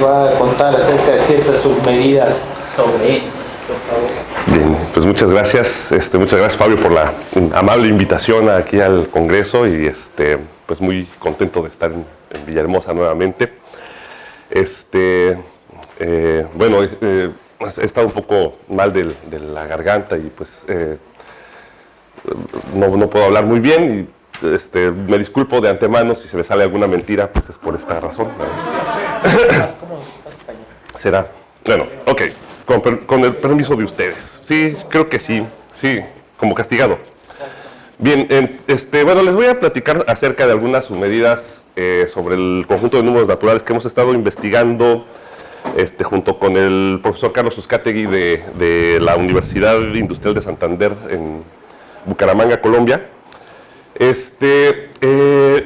Va a contar acerca de ciertas submedidas sobre él, por favor. Bien, pues muchas gracias Fabio por la amable invitación aquí al Congreso y pues muy contento de estar en Villahermosa nuevamente. Bueno, he estado un poco mal de la garganta y pues no puedo hablar muy bien y me disculpo de antemano si se me sale alguna mentira, pues es por esta razón. ¿Será? Bueno, ok, con el permiso de ustedes. Sí, creo que sí, como castigado. Bien, bueno, les voy a platicar acerca de algunas submedidas sobre el conjunto de números naturales que hemos estado investigando junto con el profesor Carlos Uzcategui de la Universidad Industrial de Santander en Bucaramanga, Colombia.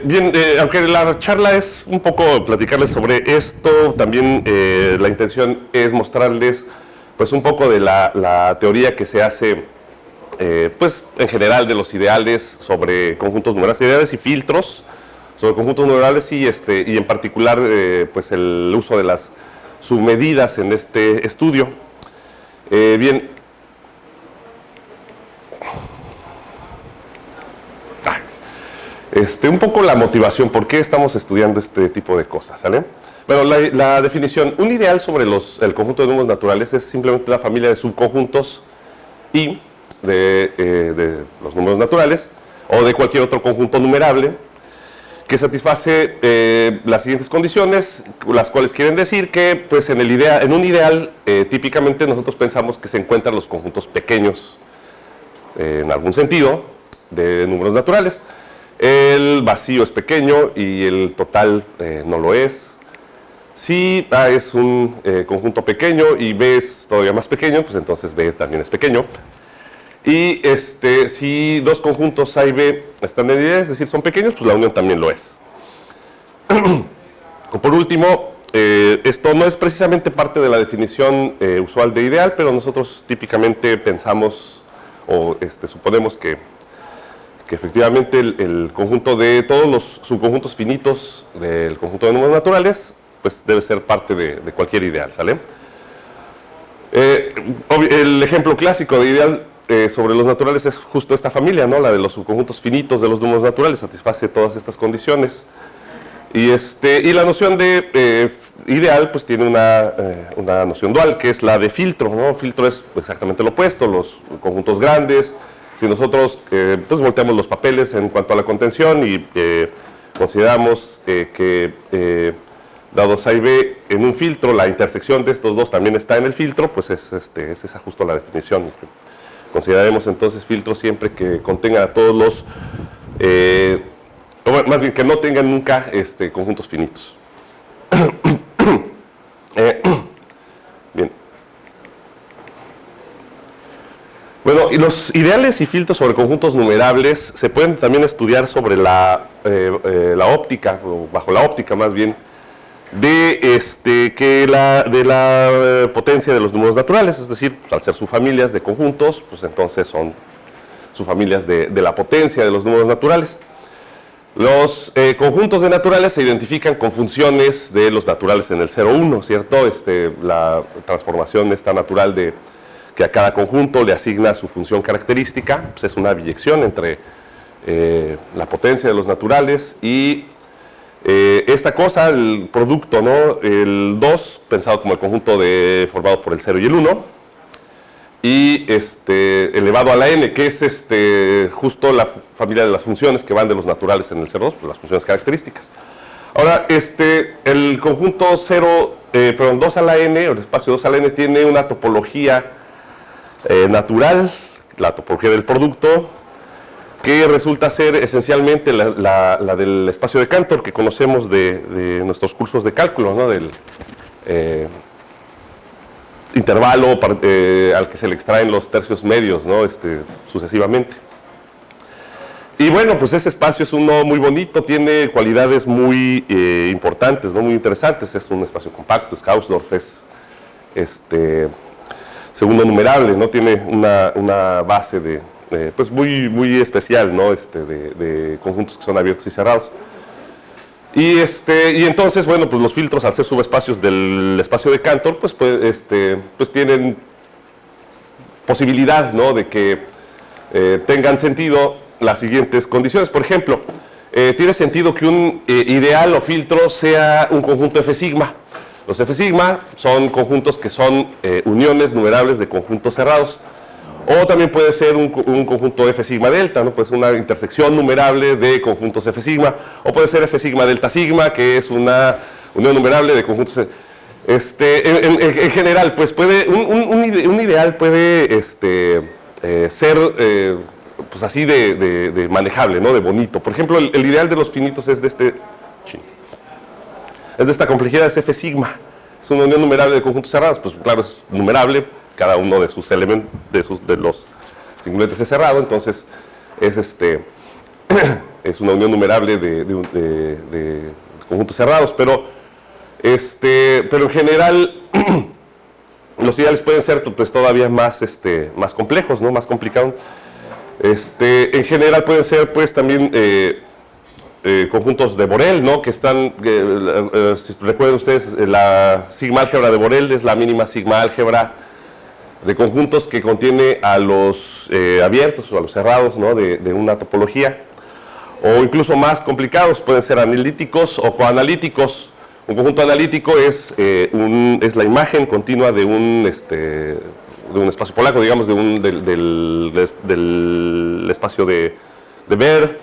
Bien, aunque la charla es un poco platicarles sobre esto, también la intención es mostrarles pues un poco de la teoría que se hace pues en general de los ideales sobre conjuntos numerales, ideales y filtros sobre conjuntos numerales y en particular pues el uso de las submedidas en este estudio. Bien. Un poco la motivación, ¿por qué estamos estudiando este tipo de cosas? ¿Sale? Bueno, la definición, un ideal sobre el conjunto de números naturales es simplemente la familia de subconjuntos y de los números naturales o de cualquier otro conjunto numerable que satisface las siguientes condiciones, las cuales quieren decir que pues, en un ideal típicamente nosotros pensamos que se encuentran los conjuntos pequeños en algún sentido de números naturales. El vacío es pequeño y el total no lo es. Si A es un conjunto pequeño y B es todavía más pequeño, pues entonces B también es pequeño. Y si dos conjuntos A y B están en ideal, es decir, son pequeños, pues la unión también lo es. Por último, esto no es precisamente parte de la definición usual de ideal, pero nosotros típicamente pensamos o suponemos que efectivamente el conjunto de todos los subconjuntos finitos del conjunto de números naturales pues debe ser parte de cualquier ideal, ¿sale? El ejemplo clásico de ideal sobre los naturales es justo esta familia, ¿no? La de los subconjuntos finitos de los números naturales, satisface todas estas condiciones. Y la noción de ideal pues tiene una noción dual, que es la de filtro, ¿no? Filtro es exactamente lo opuesto, los conjuntos grandes. Si nosotros pues volteamos los papeles en cuanto a la contención y consideramos que dados A y B en un filtro, la intersección de estos dos también está en el filtro, pues es esa justo la definición. Consideraremos entonces filtros siempre que contengan a todos los, o más bien que no tengan nunca conjuntos finitos. Bien. Bueno, y los ideales y filtros sobre conjuntos numerables se pueden también estudiar sobre la óptica, o bajo la óptica más bien, de la potencia de los números naturales, es decir, pues, al ser subfamilias de conjuntos, pues entonces son subfamilias de la potencia de los números naturales. Los conjuntos de naturales se identifican con funciones de los naturales en el 0,1, ¿cierto? La transformación esta natural de que a cada conjunto le asigna su función característica, pues es una biyección entre la potencia de los naturales y esta cosa, el producto, ¿no? El 2, pensado como el conjunto formado por el 0 y el 1, y elevado a la n, que es justo la familia de las funciones que van de los naturales en el 0,2, pues las funciones características. Ahora, el conjunto 2 a la n, o el espacio 2 a la n, tiene una topología natural, la topología del producto, que resulta ser esencialmente la del espacio de Cantor, que conocemos de nuestros cursos de cálculo, ¿no? Del intervalo al que se le extraen los tercios medios, ¿no? Sucesivamente. Y bueno, pues ese espacio es uno muy bonito, tiene cualidades muy importantes, ¿no? Muy interesantes. Es un espacio compacto, es Hausdorff, es segundo numerable, ¿no? Tiene una base pues muy especial, ¿no? De conjuntos que son abiertos y cerrados. Y entonces, bueno, pues los filtros, al ser subespacios del espacio de Cantor, pues tienen posibilidad, ¿no?, de que tengan sentido las siguientes condiciones. Por ejemplo, tiene sentido que un ideal o filtro sea un conjunto F sigma. Los F sigma son conjuntos que son uniones numerables de conjuntos cerrados. O también puede ser un conjunto F sigma delta, ¿no? Puede ser una intersección numerable de conjuntos F sigma. O puede ser F sigma delta sigma, que es una unión numerable de conjuntos. En general, pues un ideal puede ser pues así de manejable, ¿no?, de bonito. Por ejemplo, el ideal de los finitos es de esta complejidad, es F sigma. Es una unión numerable de conjuntos cerrados. Pues claro, es numerable, cada uno de sus elementos, de los singulares es cerrado, entonces es una unión numerable de conjuntos cerrados, pero en general los ideales pueden ser pues todavía más complejos, ¿no?, más complicados. En general pueden ser pues también conjuntos de Borel, ¿no?, que están, si recuerden ustedes, la sigma álgebra de Borel es la mínima sigma álgebra de conjuntos que contiene a los abiertos o a los cerrados, ¿no?, de una topología. O incluso más complicados, pueden ser analíticos o coanalíticos. Un conjunto analítico es la imagen continua de un espacio polaco, digamos, del espacio de Baire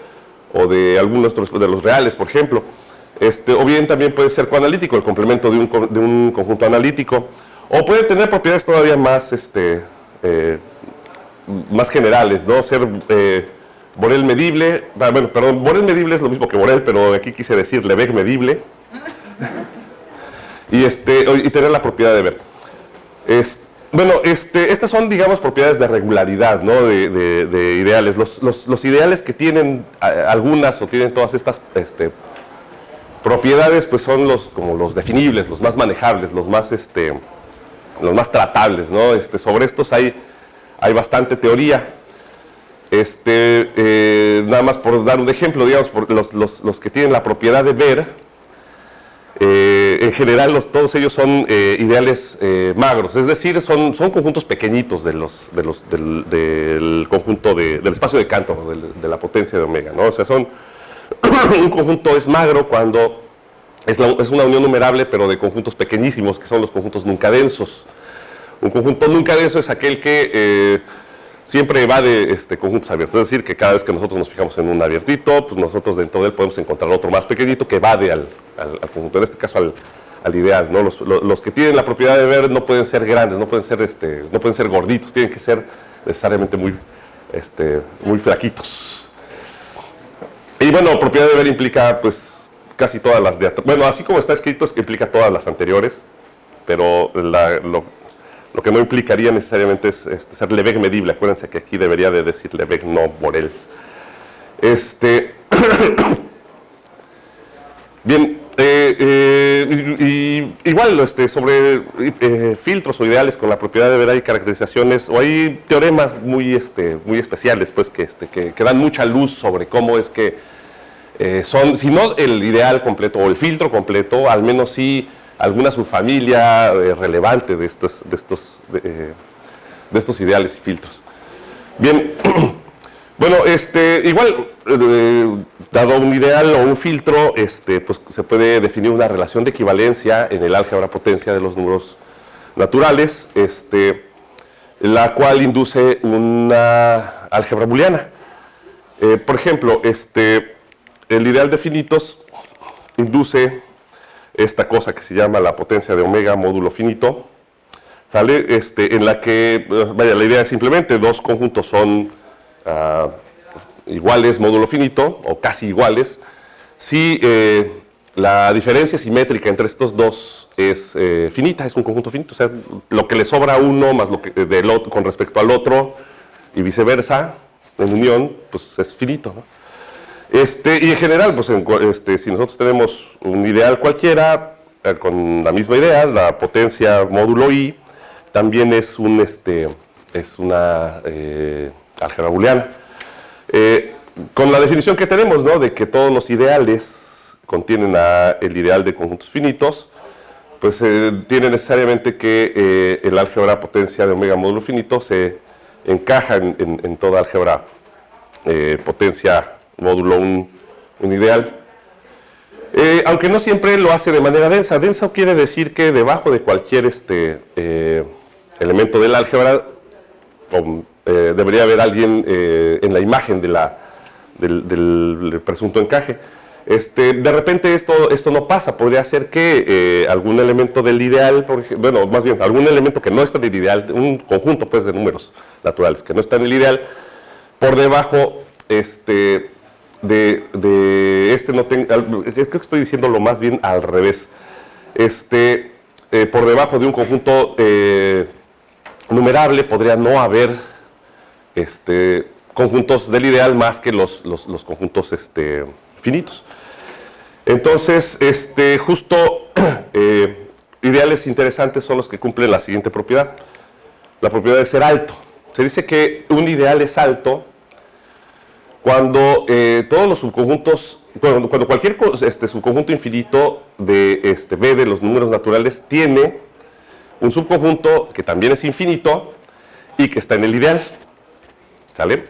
o de algunos de los reales, por ejemplo. O bien también puede ser coanalítico, el complemento de un conjunto analítico. O puede tener propiedades todavía más, más generales, ¿no? Ser Borel medible. Bueno, perdón, Borel medible es lo mismo que Borel, pero aquí quise decir Lebesgue medible. Y tener la propiedad de ver. Estas son, digamos, propiedades de regularidad, ¿no?, de ideales. Los ideales que tienen algunas o tienen todas estas propiedades, pues son como los definibles, los más manejables, los más tratables, ¿no? Sobre estos hay bastante teoría. Nada más por dar un ejemplo, digamos, los que tienen la propiedad de ver, en general todos ellos son ideales magros, es decir, son conjuntos pequeñitos del conjunto del espacio de Cantor, de la potencia de omega, ¿no? O sea, un conjunto es magro cuando es una unión numerable, pero de conjuntos pequeñísimos, que son los conjuntos nunca densos. Un conjunto nunca denso es aquel que siempre va de conjuntos abiertos, es decir, que cada vez que nosotros nos fijamos en un abiertito, pues nosotros dentro de él podemos encontrar otro más pequeñito que evade al conjunto, en este caso al ideal, ¿no? Los que tienen la propiedad de ver no pueden ser grandes, no pueden ser gorditos, tienen que ser necesariamente muy flaquitos. Y bueno, propiedad de ver implica pues casi todas las bueno, así como está escrito es que implica todas las anteriores, pero lo que no implicaría necesariamente es ser Lebesgue medible. Acuérdense que aquí debería de decir Lebesgue, no Borel. Bien, igual sobre filtros o ideales con la propiedad de ver hay caracterizaciones o hay teoremas muy especiales, pues, que dan mucha luz sobre cómo es que son, si no el ideal completo o el filtro completo, al menos sí alguna subfamilia relevante de estos ideales y filtros. Bien, bueno, igual, dado un ideal o un filtro, pues se puede definir una relación de equivalencia en el álgebra potencia de los números naturales, la cual induce una álgebra booleana. Por ejemplo, el ideal de finitos induce esta cosa que se llama la potencia de omega módulo finito, ¿sale? En la que, vaya, la idea es simplemente dos conjuntos son iguales módulo finito, o casi iguales, si la diferencia simétrica entre estos dos es finita, es un conjunto finito, o sea, lo que le sobra a uno más lo que del otro con respecto al otro, y viceversa, en unión, pues es finito, ¿no? Y en general, pues si nosotros tenemos un ideal cualquiera, con la misma idea, la potencia módulo I, también es una álgebra booleana. Con la definición que tenemos, ¿no?, de que todos los ideales contienen el ideal de conjuntos finitos, pues tiene necesariamente que el álgebra potencia de omega módulo finito se encaja en toda álgebra potencia módulo un ideal. Aunque no siempre lo hace de manera densa. Denso quiere decir que debajo de cualquier elemento del álgebra debería haber alguien en la imagen del presunto encaje. De repente esto no pasa. Podría ser que algún elemento del ideal, bueno, más bien algún elemento que no está en el ideal, un conjunto pues de números naturales que no está en el ideal, por debajo no tenga, creo que estoy diciéndolo más bien al revés. Por debajo de un conjunto numerable podría no haber conjuntos del ideal más que los conjuntos finitos. Entonces, justo ideales interesantes son los que cumplen la siguiente propiedad. La propiedad de ser alto. Se dice que un ideal es alto cuando todos los subconjuntos, cuando cualquier subconjunto infinito de B de los números naturales tiene un subconjunto que también es infinito y que está en el ideal. ¿Sale?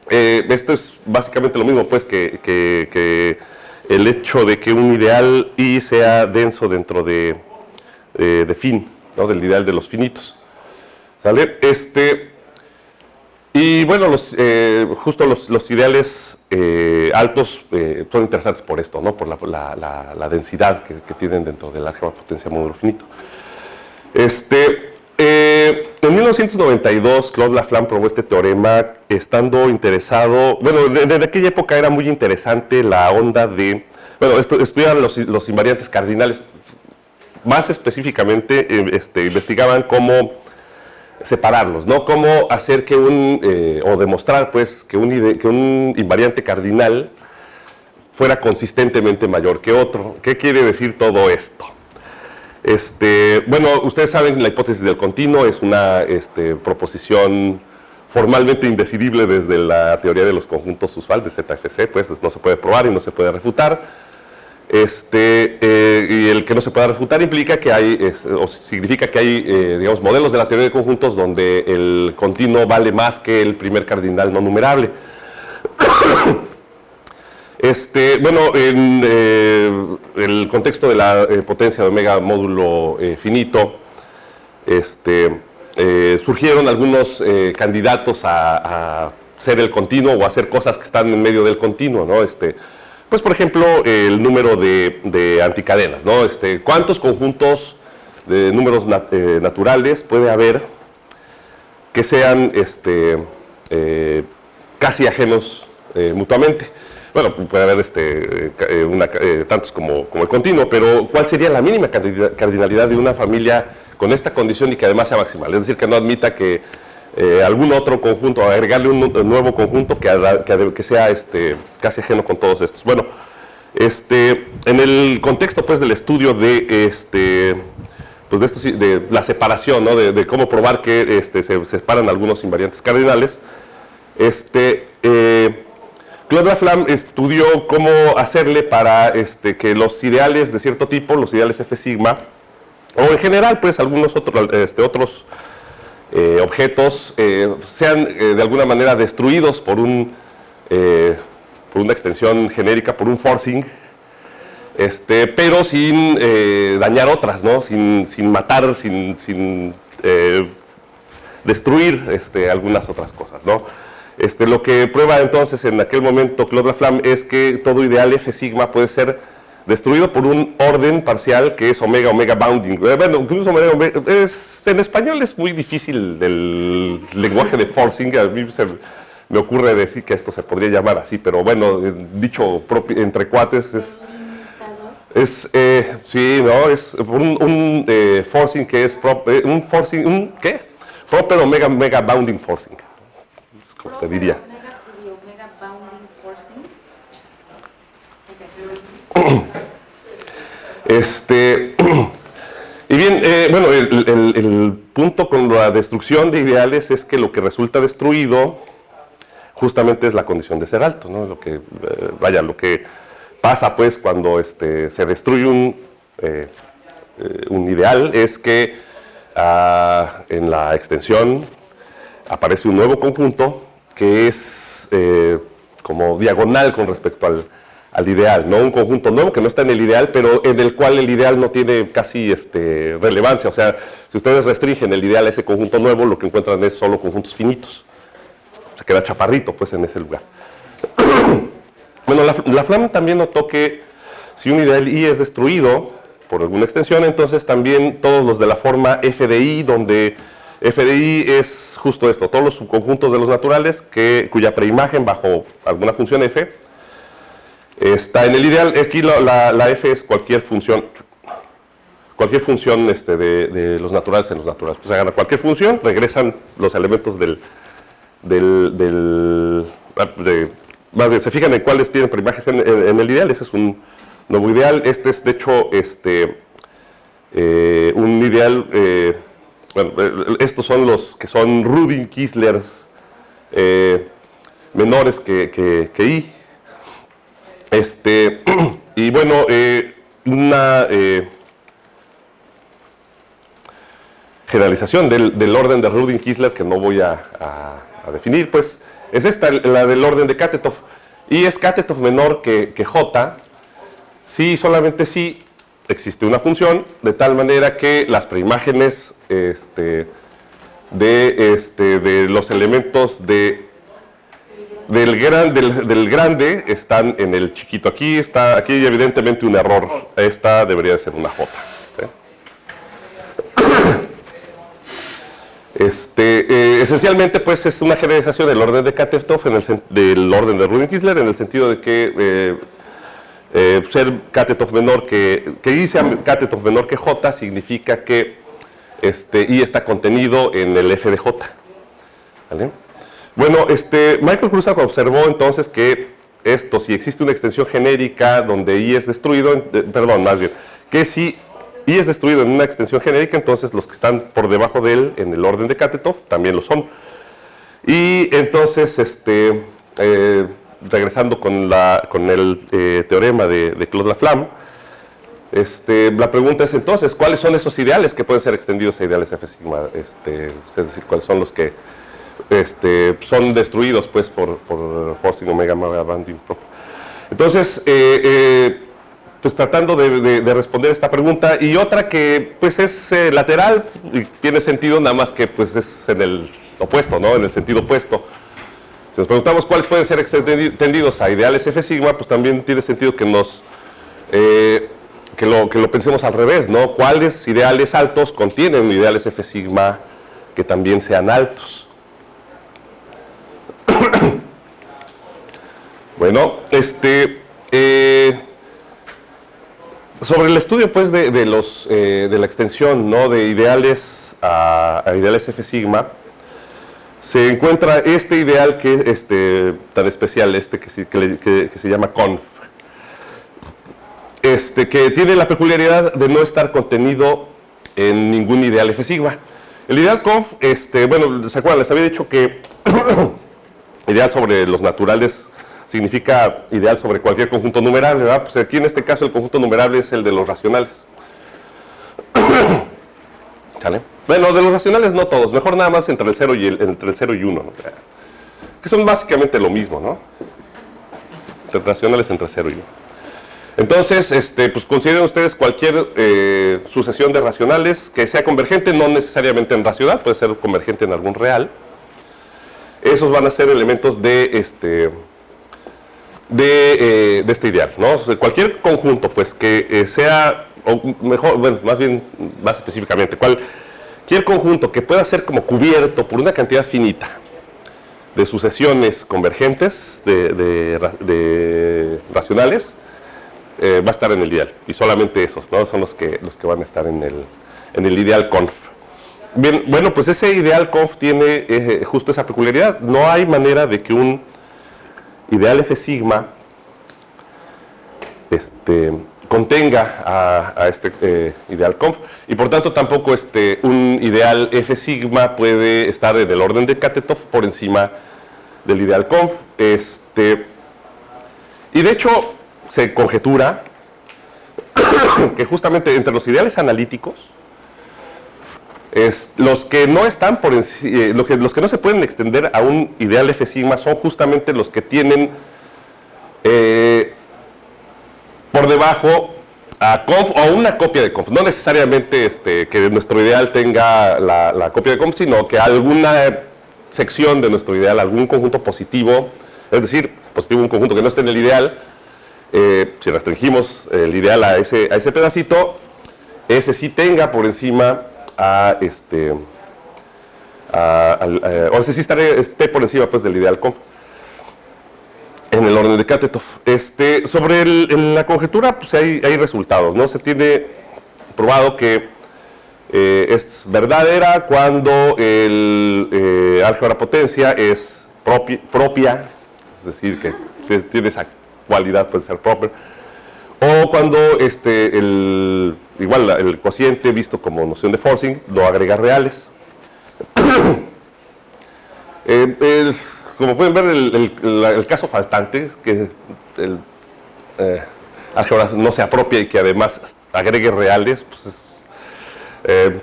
Esto es básicamente lo mismo pues que el hecho de que un ideal I sea denso dentro de fin, ¿no? Del ideal de los finitos. ¿Sale? Y bueno, justo los ideales altos son interesantes por esto, ¿no? Por la densidad que tienen dentro del álgebra potencia módulo finito. En 1992, Claude Laflamme probó este teorema estando interesado, bueno, en aquella época era muy interesante la onda de, bueno, estudiaban los invariantes cardinales, más específicamente investigaban cómo separarlos, ¿no? Cómo hacer que o demostrar pues que un invariante cardinal fuera consistentemente mayor que otro. ¿Qué quiere decir todo esto? Bueno, ustedes saben que la hipótesis del continuo es una proposición formalmente indecidible desde la teoría de los conjuntos usual de ZFC, pues no se puede probar y no se puede refutar. Y el que no se pueda refutar implica que hay, o significa que hay, digamos, modelos de la teoría de conjuntos donde el continuo vale más que el primer cardinal no numerable. Bueno, en el contexto de la potencia de omega módulo finito, surgieron algunos candidatos a ser el continuo o a hacer cosas que están en medio del continuo, ¿no? Pues, por ejemplo, el número de anticadenas, ¿no? ¿Cuántos conjuntos de números naturales puede haber que sean casi ajenos mutuamente? Bueno, puede haber tantos como el continuo, pero ¿cuál sería la mínima cardinalidad de una familia con esta condición y que además sea maximal? Es decir, que no admita que algún otro conjunto, agregarle un nuevo conjunto que sea casi ajeno con todos estos. Bueno, en el contexto pues del estudio de de la separación, ¿no? de cómo probar que se separan algunos invariantes cardinales, Claude Laflamme estudió cómo hacerle para que los ideales de cierto tipo, los ideales F sigma, o en general pues algunos otros objetos sean de alguna manera destruidos por una extensión genérica, por un forcing, pero sin dañar otras, ¿no? Sin matar, sin destruir algunas otras cosas, ¿no? Lo que prueba entonces en aquel momento Claude Laflamme es que todo ideal F sigma puede ser destruido por un orden parcial que es omega bounding. Bueno, incluso en español es muy difícil el lenguaje de forcing. A mí me ocurre decir que esto se podría llamar así, pero bueno, dicho entre cuates sí, no, es un forcing que es ¿qué? Proper omega bounding forcing. ¿Cómo se diría? Omega bounding forcing. Y bien, bueno, el punto con la destrucción de ideales es que lo que resulta destruido justamente es la condición de ser alto, ¿no? Lo que, lo que pasa pues cuando se destruye un ideal es que en la extensión aparece un nuevo conjunto que es como diagonal con respecto al ideal, ¿no? Un conjunto nuevo que no está en el ideal, pero en el cual el ideal no tiene casi relevancia. O sea, si ustedes restringen el ideal a ese conjunto nuevo, lo que encuentran es solo conjuntos finitos. Se queda chaparrito, pues, en ese lugar. Bueno, la Flam también notó que si un ideal I es destruido por alguna extensión, entonces también todos los de la forma f de I, donde f de I es justo esto, todos los subconjuntos de los naturales cuya preimagen bajo alguna función f está en el ideal. Aquí la f es cualquier función de los naturales en los naturales. Pues agarra cualquier función, regresan los elementos más bien, se fijan en cuáles tienen preimajes en el ideal. Ese es un nuevo ideal. Este es, de hecho, un ideal. Estos son los que son Rudin-Kizler menores que I. Y bueno, una generalización del orden de Rudin-Kizler que no voy a definir, pues es esta, la del orden de Katetov. Y es Katetov menor que J, si solamente si existe una función de tal manera que las preimágenes de los elementos del grande están en el chiquito. Aquí hay evidentemente un error. Esta debería de ser una J. Esencialmente, pues, es una generalización del orden de Katetov del orden de Rudin-Kizler, en el sentido de que ser Katetov menor que I sea Katetov menor que J significa que I está contenido en el f de J. ¿Vale? Bueno, Michael Krusak observó entonces que si existe una extensión genérica donde I es destruido, que si I es destruido en una extensión genérica, entonces los que están por debajo de él en el orden de Katetov también lo son. Y entonces, regresando con el teorema de Claude Laflamme, la pregunta es entonces, ¿cuáles son esos ideales que pueden ser extendidos a ideales F sigma? Es decir, ¿cuáles son los que son destruidos pues, por forcing omega bounding proper? Entonces, pues tratando de responder esta pregunta, y otra que pues es lateral y tiene sentido, nada más que pues es en el opuesto, ¿no? En el sentido opuesto. Si nos preguntamos cuáles pueden ser extendidos a ideales F sigma, pues también tiene sentido que lo pensemos al revés, ¿no? ¿Cuáles ideales altos contienen ideales F sigma que también sean altos? Bueno, sobre el estudio pues de la extensión, ¿no? De ideales a ideales F sigma, se encuentra este ideal tan especial, que se llama conf, que tiene la peculiaridad de no estar contenido en ningún ideal F sigma. El ideal conf, bueno, ¿se acuerdan? Les había dicho que ideal sobre los naturales significa ideal sobre cualquier conjunto numerable, ¿verdad? Pues aquí en este caso el conjunto numerable es el de los racionales. ¿Sale? Bueno, de los racionales no todos, mejor nada más entre el 0 y 1, ¿no? Que son básicamente lo mismo, ¿no? Entre racionales entre 0 y 1. Entonces, pues consideren ustedes cualquier sucesión de racionales que sea convergente, no necesariamente en racional, puede ser convergente en algún real. Esos van a ser elementos de este ideal, ¿no? O sea, cualquier conjunto, pues, que sea, o mejor, bueno, más específicamente, cualquier conjunto que pueda ser como cubierto por una cantidad finita de sucesiones convergentes de racionales, va a estar en el ideal, y solamente esos, ¿no? Son los que van a estar en el ideal conf. Bien, bueno, pues ese ideal conf tiene justo esa peculiaridad. No hay manera de que un ideal F sigma contenga a este ideal conf, y por tanto tampoco un ideal F sigma puede estar en el orden de Katetov por encima del ideal conf. Y de hecho se conjetura que justamente entre los ideales analíticos, los que no están por los que no se pueden extender a un ideal F sigma son justamente los que tienen por debajo a conf o a una copia de conf. No necesariamente que nuestro ideal tenga la copia de conf, sino que alguna sección de nuestro ideal, algún conjunto positivo, es decir, positivo un conjunto que no esté en el ideal, si restringimos el ideal a ese pedacito, ese sí tenga por encima o ese sí esté por encima pues, del ideal conf en el orden de Katetov. Sobre la conjetura pues hay resultados, ¿no? Se tiene probado que es verdadera cuando el álgebra potencia es propia, es decir, que tiene esa cualidad, puede ser proper, o cuando igual el cociente visto como noción de forcing lo agrega reales. Como pueden ver, el caso faltante es que el álgebra no se apropia y que además agregue reales, pues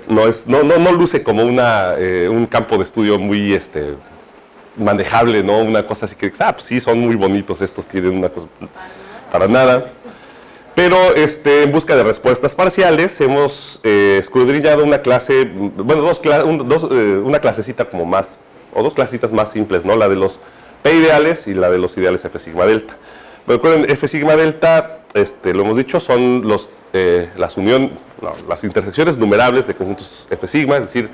no luce como un campo de estudio muy manejable, ¿no? Una cosa así que, pues sí, son muy bonitos estos, tienen una cosa para nada. Pero en busca de respuestas parciales hemos escudriñado una clase, bueno, una clasecita como más, o dos clasecitas más simples, ¿no? La de los P ideales y la de los ideales F sigma delta. Recuerden, F sigma delta, lo hemos dicho, son las intersecciones numerables de conjuntos F sigma, es decir,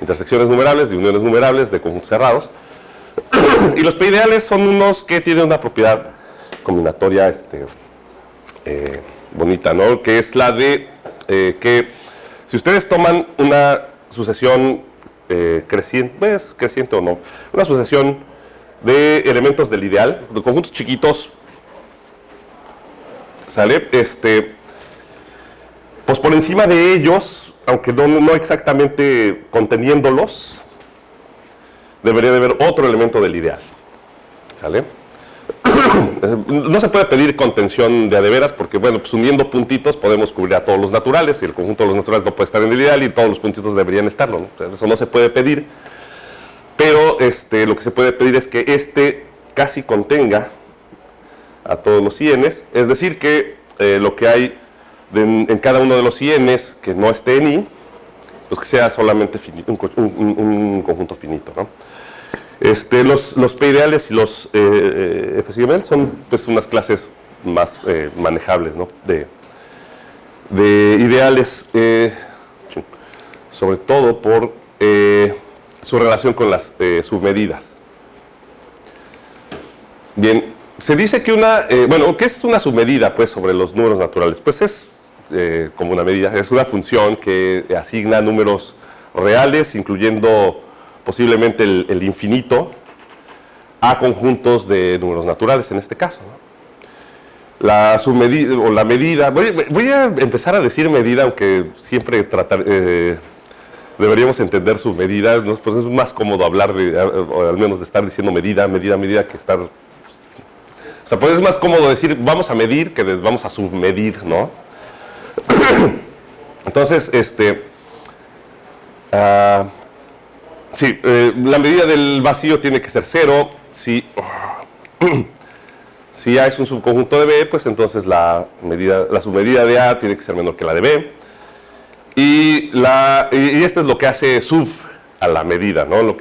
intersecciones numerables de uniones numerables de conjuntos cerrados. Y los P ideales son unos que tienen una propiedad combinatoria bonita, ¿no? Que es la de que si ustedes toman una sucesión creciente o no, una sucesión de elementos del ideal, de conjuntos chiquitos, ¿sale? Pues por encima de ellos, aunque no exactamente conteniéndolos, debería de haber otro elemento del ideal, ¿sale? No se puede pedir contención de a de veras porque, bueno, pues uniendo puntitos podemos cubrir a todos los naturales y el conjunto de los naturales no puede estar en el ideal y todos los puntitos deberían estarlo, ¿no? Eso no se puede pedir, pero lo que se puede pedir es que casi contenga a todos los INs, es decir, que lo que hay en cada uno de los INs que no esté en I, pues que sea solamente finito, un conjunto finito, ¿no? Los P ideales y los F sigma son pues unas clases más manejables, ¿no? de ideales, sobre todo por su relación con las submedidas. Bien, se dice que ¿qué es una submedida pues, sobre los números naturales? Pues es como una medida, es una función que asigna números reales, incluyendo posiblemente el infinito, a conjuntos de números naturales en este caso, ¿no? La submedida o la medida, voy a empezar a decir medida, aunque siempre deberíamos entender submedida, ¿no? Pues es más cómodo hablar o al menos de estar diciendo medida que estar, o sea, pues es más cómodo decir vamos a medir que vamos a submedir, ¿no? Entonces, sí, la medida del vacío tiene que ser 0. Si A es un subconjunto de B, pues entonces la submedida de A tiene que ser menor que la de B. Y esto es lo que hace sub a la medida, ¿no?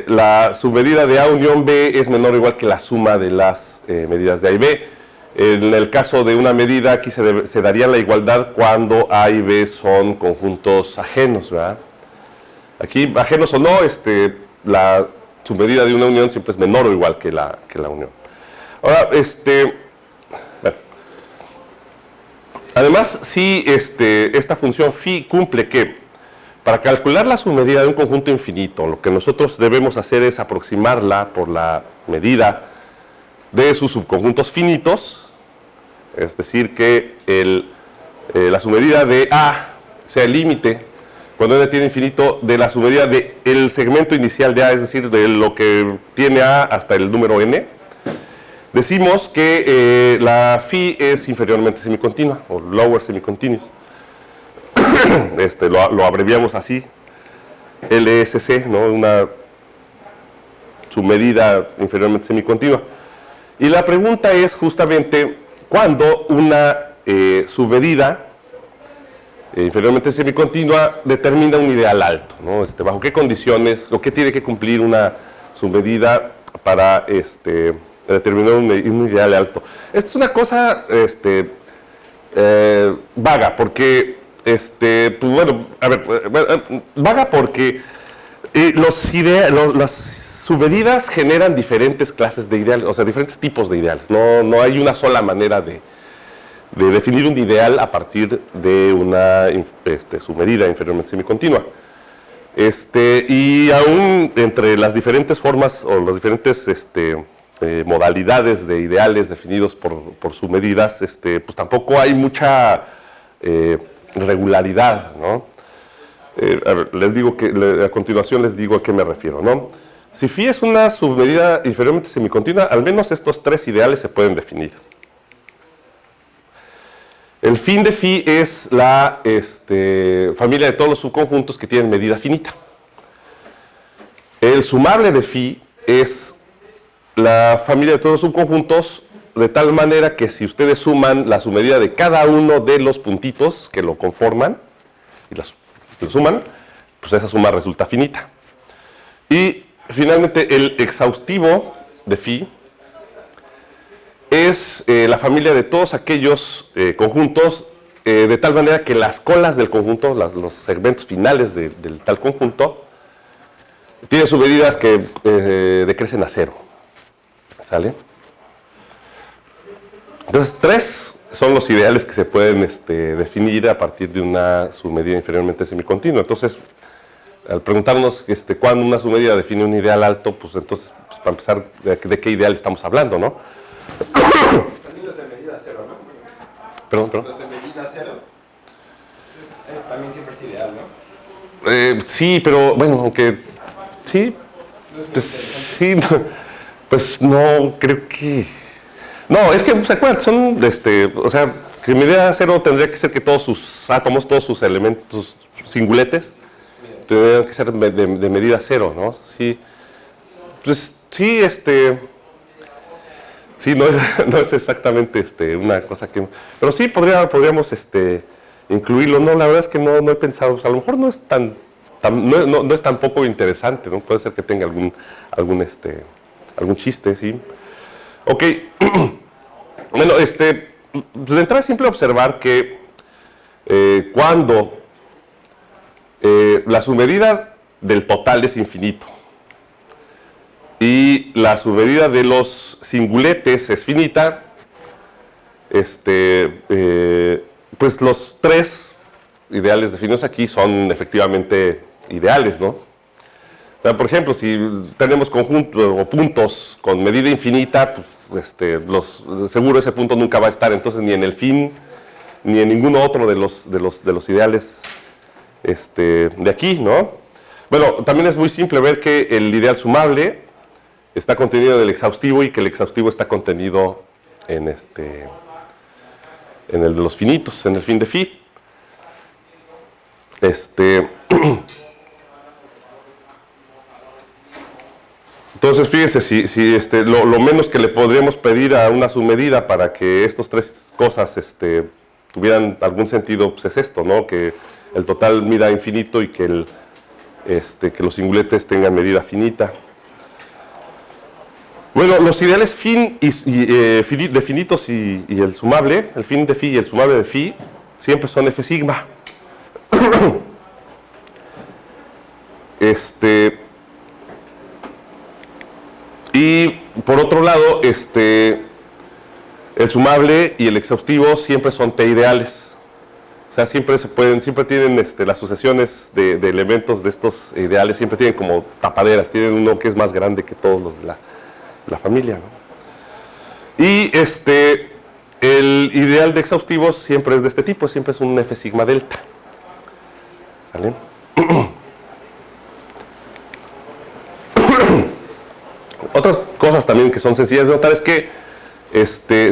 La submedida de A unión B es menor o igual que la suma de las medidas de A y B. En el caso de una medida, aquí se daría la igualdad cuando A y B son conjuntos ajenos, ¿verdad? Aquí, ajenos o no, la submedida de una unión siempre es menor o igual que la unión. Ahora, bueno. Además, si esta función phi cumple que para calcular la submedida de un conjunto infinito, lo que nosotros debemos hacer es aproximarla por la medida de sus subconjuntos finitos, es decir, que la submedida de A sea el límite cuando n tiene infinito de la submedida de el segmento inicial de A, es decir, de lo que tiene A hasta el número n, decimos que la phi es inferiormente semicontinua, o lower semicontinuous. Lo abreviamos así, LSC, ¿no? Su medida inferiormente semicontinua. Y la pregunta es justamente cuándo una submedida inferiormente semicontinua determina un ideal alto, ¿no? Bajo qué condiciones o qué tiene que cumplir una submedida para determinar un ideal alto. Esta es una cosa vaga, porque pues bueno, a ver, vaga porque las submedidas generan diferentes clases de ideales, o sea, diferentes tipos de ideales. No hay una sola manera de definir un ideal a partir de una submedida inferiormente semicontinua. Y aún entre las diferentes formas o las diferentes modalidades de ideales definidos por submedidas, pues tampoco hay mucha regularidad, ¿no? A ver, les digo a continuación les digo a qué me refiero, ¿no? Si phi es una submedida inferiormente semicontinua, al menos estos tres ideales se pueden definir. El fin de phi es la familia de todos los subconjuntos que tienen medida finita. El sumable de phi es la familia de todos los subconjuntos de tal manera que si ustedes suman la submedida de cada uno de los puntitos que lo conforman y lo suman, pues esa suma resulta finita. Y finalmente el exhaustivo de phi es la familia de todos aquellos conjuntos de tal manera que las colas del conjunto, los segmentos finales del tal conjunto, tienen submedidas que decrecen a cero. ¿Sale? Entonces, tres son los ideales que se pueden definir a partir de una submedida inferiormente semicontinua. Entonces, al preguntarnos cuándo una submedida define un ideal alto, pues entonces, pues, para empezar, ¿de qué ideal estamos hablando, no? También los de medida cero, ¿no? Perdón. Los de medida cero, también siempre es ideal, ¿no? Sí, pero bueno, aunque sí, pues, sí, pues no, creo que... No, es que, ¿se acuerdan? Son, o sea, que medida cero tendría que ser que todos sus átomos, todos sus elementos, sus singuletes, tendrían que ser de medida cero, ¿no? Sí, pues sí, sí, no es exactamente una cosa que... Pero sí, podríamos incluirlo. No, la verdad es que no he pensado, pues a lo mejor no es no es tan poco interesante, ¿no? Puede ser que tenga algún chiste, ¿sí? Ok. Bueno, de entrada es simple observar que cuando la submedida del total es infinito y la submedida de los singuletes es finita, pues los tres ideales definidos aquí son efectivamente ideales, ¿no? O sea, por ejemplo, si tenemos conjuntos o puntos con medida infinita, pues, seguro ese punto nunca va a estar, entonces ni en el fin ni en ninguno otro de los ideales de aquí, ¿no? Bueno, también es muy simple ver que el ideal sumable está contenido en el exhaustivo y que el exhaustivo está contenido en el de los finitos, en el fin de phi. Entonces, fíjense, si lo menos que le podríamos pedir a una submedida para que estas tres cosas tuvieran algún sentido, pues es esto, ¿no? Que el total mida infinito y que los singuletes tengan medida finita. Bueno, los ideales fin de finitos y el sumable, el fin de phi y el sumable de phi, siempre son F sigma. Y por otro lado, el sumable y el exhaustivo siempre son T ideales. O sea, siempre tienen las sucesiones de elementos de estos ideales, siempre tienen como tapaderas, tienen uno que es más grande que todos los de la familia, ¿no? Y el ideal de exhaustivos siempre es de este tipo, siempre es un F sigma delta. ¿Sale? Otras cosas también que son sencillas de notar es que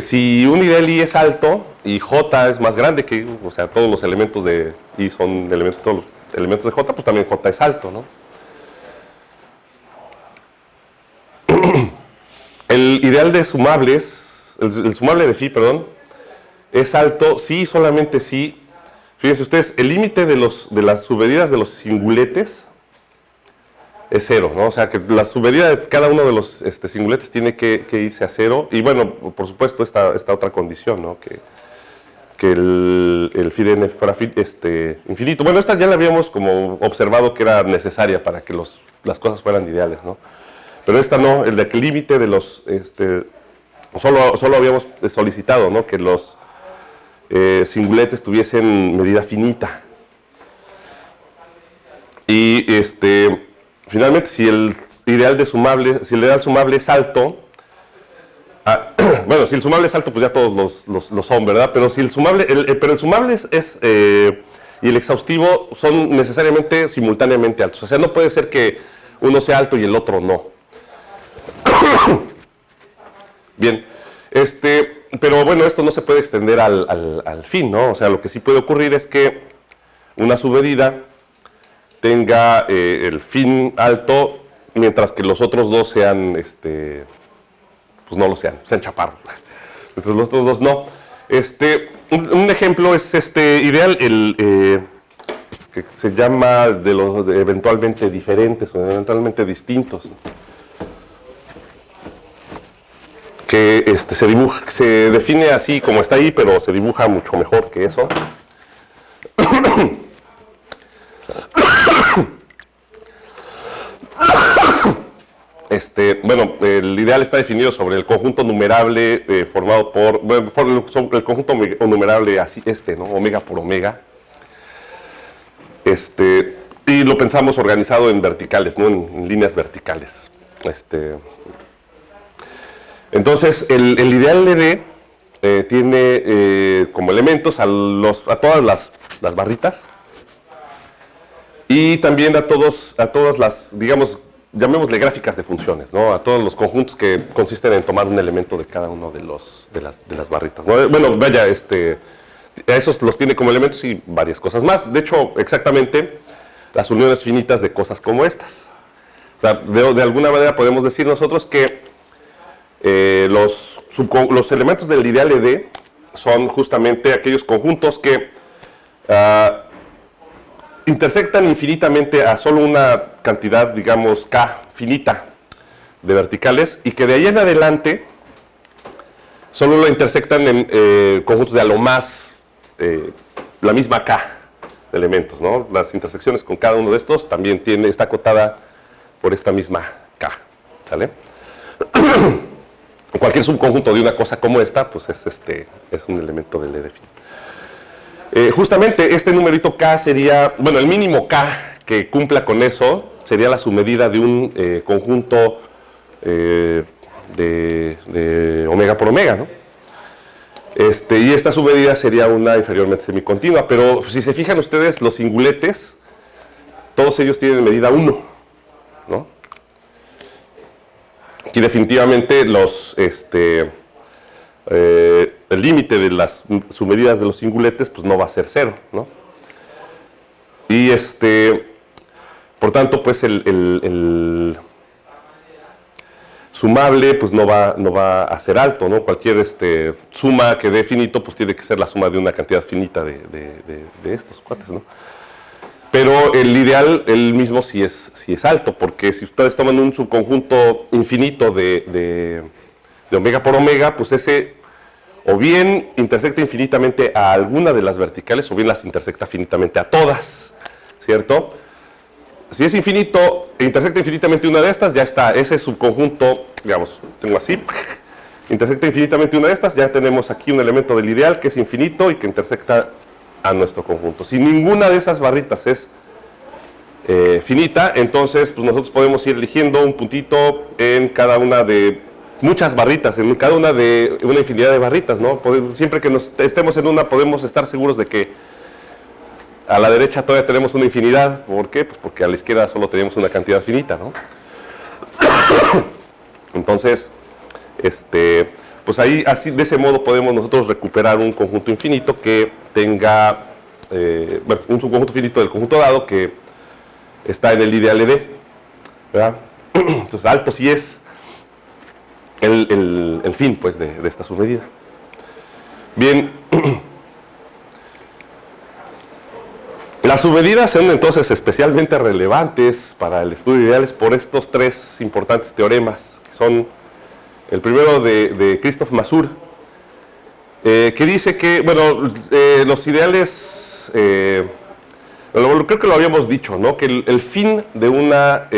si un ideal I es alto y J es más grande que I, o sea, todos los elementos de I son elementos, todos los elementos de J, pues también J es alto, ¿no? El ideal de sumables, el sumable de phi, perdón, es alto si y solamente si, fíjense ustedes, el límite de las submedidas de los singuletes es 0, ¿no? O sea, que la submedida de cada uno de los singuletes tiene que irse a 0. Y bueno, por supuesto, esta otra condición, ¿no? Que el phi de n fuera infinito. Bueno, esta ya la habíamos como observado que era necesaria para que las cosas fueran ideales, ¿no? Pero esta no, el de que el límite de los... solo habíamos solicitado, ¿no? Que los singuletes tuviesen medida finita. Y finalmente, si el ideal sumable es alto, bueno, si el sumable es alto, pues ya todos lo son, ¿verdad? Pero si el sumable, pero el sumable y el exhaustivo son necesariamente simultáneamente altos. O sea, no puede ser que uno sea alto y el otro no. Bien, pero bueno, esto no se puede extender al fin, ¿no? O sea, lo que sí puede ocurrir es que una submedida tenga el fin alto, mientras que los otros dos sean, pues no lo sean chaparros. Entonces los otros dos no. Un ejemplo es ideal, que se llama de los eventualmente diferentes o eventualmente distintos. Que se define así como está ahí, pero se dibuja mucho mejor que eso. Bueno, el ideal está definido sobre el conjunto numerable formado por, bueno, sobre el conjunto numerable así, ¿no? Omega por omega. Y lo pensamos organizado en verticales, ¿no? En líneas verticales. Entonces, el ideal LD tiene como elementos a todas las barritas y también a todas las, digamos, llamémosle gráficas de funciones, ¿no? A todos los conjuntos que consisten en tomar un elemento de cada uno de las barritas, ¿no? Bueno, vaya, a esos los tiene como elementos y varias cosas más. De hecho, exactamente las uniones finitas de cosas como estas. O sea, de alguna manera podemos decir nosotros que los elementos del ideal ED son justamente aquellos conjuntos que intersectan infinitamente a solo una cantidad, digamos, K finita de verticales y que de ahí en adelante solo lo intersectan en conjuntos de a lo más la misma K de elementos, ¿no? Las intersecciones con cada uno de estos también está acotada por esta misma K, ¿sale? Cualquier subconjunto de una cosa como esta, pues es un elemento del ED finito. Justamente este numerito K sería, bueno, el mínimo K que cumpla con eso sería la submedida de un conjunto de omega por omega, ¿no? Y esta submedida sería una inferiormente semicontinua, pero si se fijan ustedes, los singuletes, todos ellos tienen medida 1, ¿no? Aquí definitivamente el límite de las submedidas de los singuletes pues no va a ser 0, ¿no? Y por tanto, pues el sumable pues no va a ser alto, ¿no? Cualquier suma que dé finito pues tiene que ser la suma de una cantidad finita de estos cuates, ¿no? Pero el ideal, el mismo, sí es alto, porque si ustedes toman un subconjunto infinito de omega por omega, pues ese o bien intersecta infinitamente a alguna de las verticales, o bien las intersecta finitamente a todas, ¿cierto? Si es infinito e intersecta infinitamente una de estas, ya está, ese subconjunto, digamos, tengo así, intersecta infinitamente una de estas, ya tenemos aquí un elemento del ideal que es infinito y que intersecta a nuestro conjunto. Si ninguna de esas barritas es finita, entonces pues nosotros podemos ir eligiendo un puntito en cada una de muchas barritas, en cada una de una infinidad de barritas, ¿no? Siempre que estemos en una podemos estar seguros de que a la derecha todavía tenemos una infinidad. ¿Por qué? Pues porque a la izquierda solo tenemos una cantidad finita, ¿no? Entonces, pues ahí, así, de ese modo podemos nosotros recuperar un conjunto infinito que tenga, bueno, un subconjunto finito del conjunto dado que está en el ideal de, ¿verdad? Entonces, alto sí es el fin, pues, de esta submedida. Bien, las submedidas son entonces especialmente relevantes para el estudio de ideales por estos tres importantes teoremas, que son el primero de Christoph Masur, que dice que, bueno, los ideales, creo que lo habíamos dicho, ¿no? Que el fin de una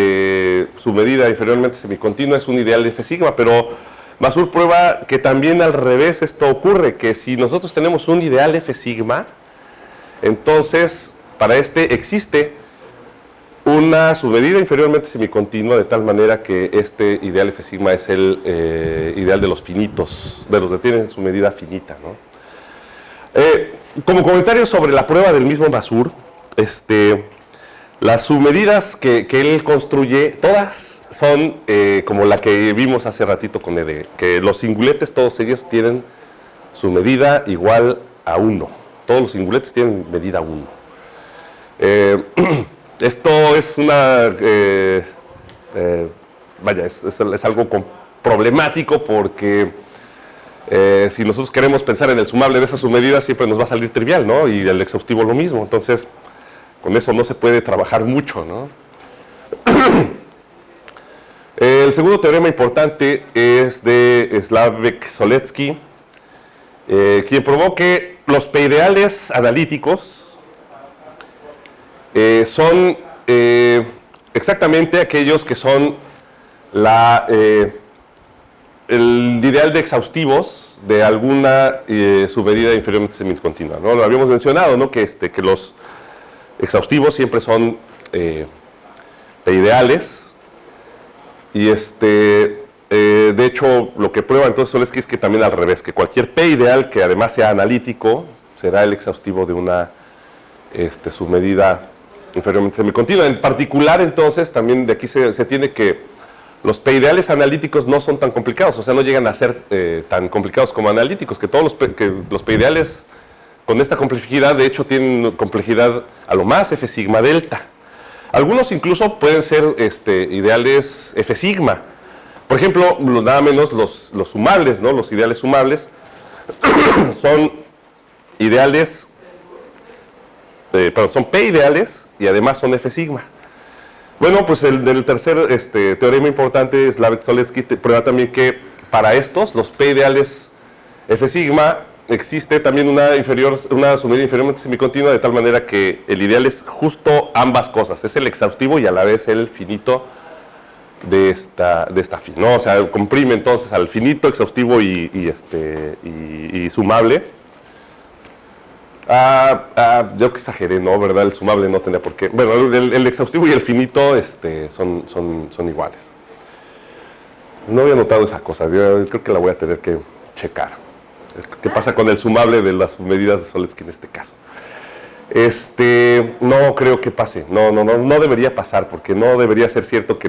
submedida inferiormente semicontinua es un ideal de F sigma, pero Masur prueba que también al revés esto ocurre, que si nosotros tenemos un ideal F sigma, entonces para este existe una submedida inferiormente semicontinua de tal manera que este ideal F sigma es el ideal de los finitos, de los que tienen su medida finita, ¿no? Como comentario sobre la prueba del mismo Masur, las submedidas que él construye, todas son como la que vimos hace ratito con ED, que los singuletes todos ellos tienen su medida igual a 1. Todos los singuletes tienen medida 1. Esto es una, vaya, es algo problemático porque si nosotros queremos pensar en el sumable de esas submedidas siempre nos va a salir trivial, ¿no? Y el exhaustivo lo mismo, entonces con eso no se puede trabajar mucho, ¿no? El segundo teorema importante es de Slavek-Soletsky, quien probó que los p-ideales analíticos son exactamente aquellos que son el ideal de exhaustivos de alguna submedida inferiormente semicontinua, ¿no? Lo habíamos mencionado, ¿no? Que los exhaustivos siempre son p-ideales. Y de hecho, lo que prueba entonces Soletsky es que también al revés, que cualquier P ideal que además sea analítico será el exhaustivo de una submedida inferiormente semicontinua. En particular, entonces, también de aquí se tiene que los P ideales analíticos no son tan complicados, o sea, no llegan a ser tan complicados como analíticos, que todos los P ideales con esta complejidad, de hecho, tienen complejidad a lo más F sigma delta. Algunos incluso pueden ser ideales F sigma. Por ejemplo, nada menos los sumables, ¿no? Los ideales sumables son ideales, son P ideales y además son F sigma. Bueno, pues el tercer teorema importante, Slavek-Soletsky, prueba también que para estos, los P ideales F sigma, existe también una submedida inferiormente semicontinua de tal manera que el ideal es justo ambas cosas, es el exhaustivo y a la vez el finito de esta fin, ¿no? O sea, comprime entonces al finito, exhaustivo y sumable. Yo que exageré, ¿no? ¿Verdad? El sumable no tenía por qué. Bueno, el exhaustivo y el finito son iguales. No había notado esa cosa, yo creo que la voy a tener que checar. ¿Qué pasa con el sumable de las medidas de Soletsky en este caso? No creo que pase, no debería pasar, porque no debería ser cierto que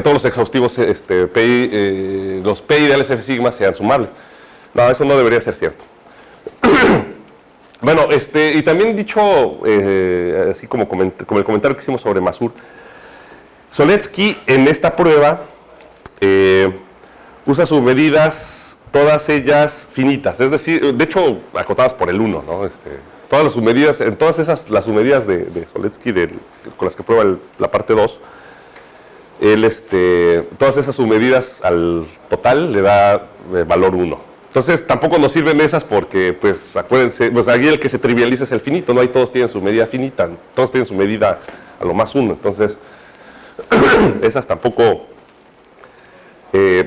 todos los exhaustivos, los P ideales F sigma sean sumables. No, eso no debería ser cierto. Bueno, y también dicho, así como el comentario que hicimos sobre Masur, Soletsky en esta prueba usa sus medidas todas ellas finitas, es decir, de hecho, acotadas por el 1, ¿no? Todas las submedidas, en todas esas, las submedidas de Soletsky, con las que prueba la parte 2, todas esas submedidas al total le da valor 1. Entonces, tampoco nos sirven esas porque, pues, acuérdense, pues, aquí el que se trivializa es el finito, ¿no? Ahí todos tienen su medida finita, todos tienen su medida a lo más 1, entonces, esas tampoco